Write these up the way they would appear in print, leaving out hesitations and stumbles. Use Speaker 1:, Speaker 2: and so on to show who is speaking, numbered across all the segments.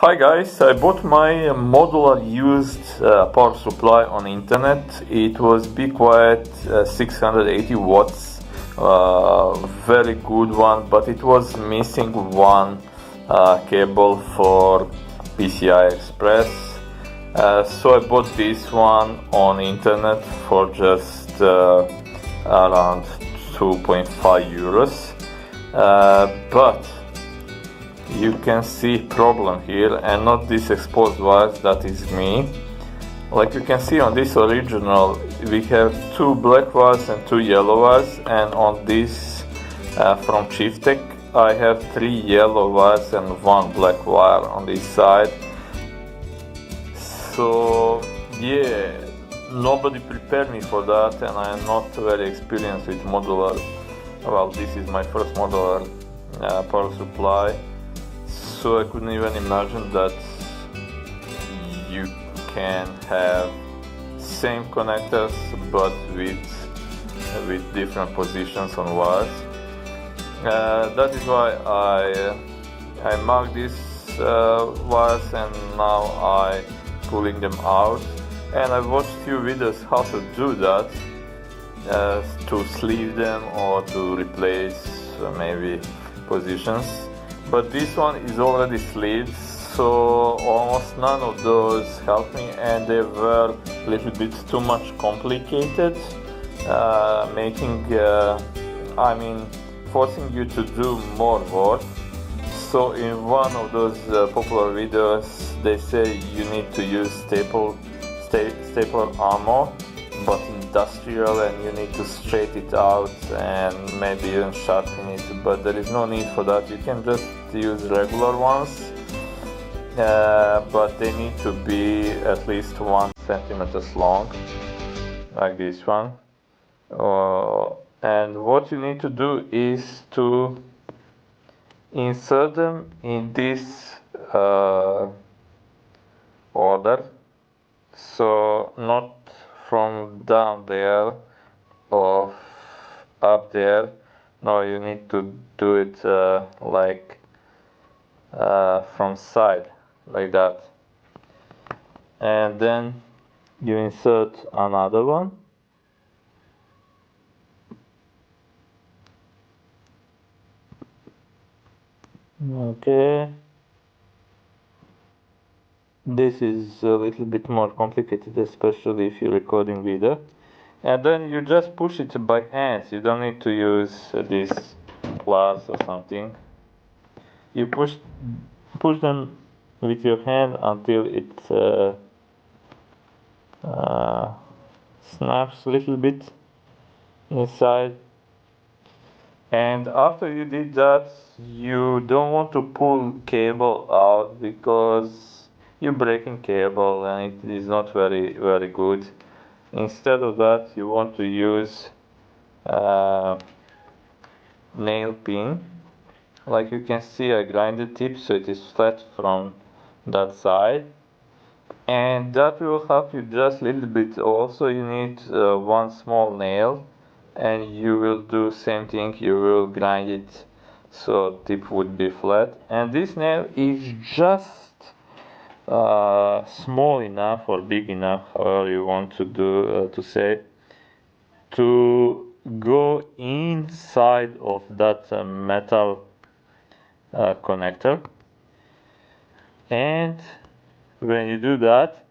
Speaker 1: Hi guys, I bought my modular used power supply on internet. It was Be Quiet 680 watts, very good one, but it was missing one cable for PCI Express. So I bought this one on internet for just around 2.5 euros. But you can see problem here, and not this exposed wires, that is me. Like you can see on this original, we have two black wires and two yellow wires, and on this from Chiftech I have three yellow wires and one black wire on this side. So yeah, nobody prepared me for that, and I am not very experienced with modular. Well, this is my first modular power supply. So I couldn't even imagine that you can have same connectors but with different positions on wires. That is why I mark these wires, and now I pulling them out. And I watched few videos how to do that, to sleeve them or to replace maybe positions. But this one is already sleeved, so almost none of those helped me, and they were a little bit too much complicated, forcing you to do more work. So in one of those popular videos, they say you need to use staple armor, but industrial, and you need to straighten it out and maybe even sharpen it, but there is no need for that. You can just use regular ones, but they need to be at least 1 centimeter long, like this one. And what you need to do is to insert them in this order, so not from down there or up there. No, you need to do it from side, like that, and then you insert another one. Okay, this is a little bit more complicated, especially if you're recording video. And then you just push it by hands. You don't need to use this glass or something. You push them with your hand until it snaps a little bit inside. And after you did that, you don't want to pull cable out, because you're breaking cable and it is not very good. Instead of that, you want to use nail pin. Like you can see, I grind the tip so it is flat from that side, and that will help you just a little bit. Also, you need one small nail, and you will do same thing. You will grind it so tip would be flat, and this nail is just small enough or big enough, however you want to do to go inside of that metal connector. And when you do that,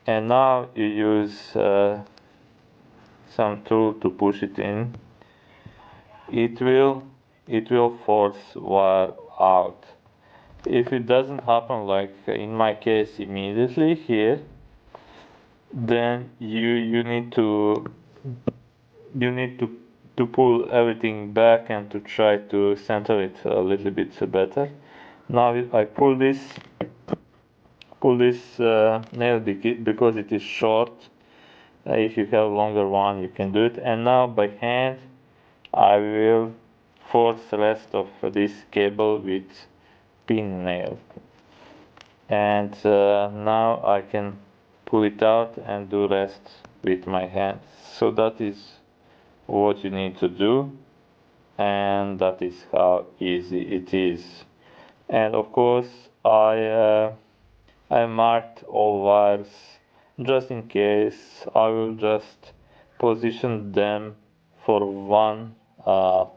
Speaker 1: and now you use some tool to push it in, it will force wire out. If it doesn't happen, like in my case, immediately here, then you need to pull everything back and to try to center it a little bit better. Now I pull this nail because it is short. If you have longer one, you can do it. And now by hand I will force the rest of this cable with pin nail, and now I can pull it out and do rest with my hands. So that is what you need to do, and that is how easy it is. And of course I marked all wires just in case. I will just position them for one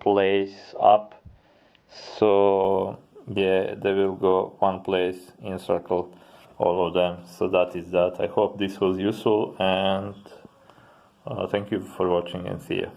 Speaker 1: place up, so yeah, they will go one place in circle, all of them. So that is that. I hope this was useful, and thank you for watching, and see you.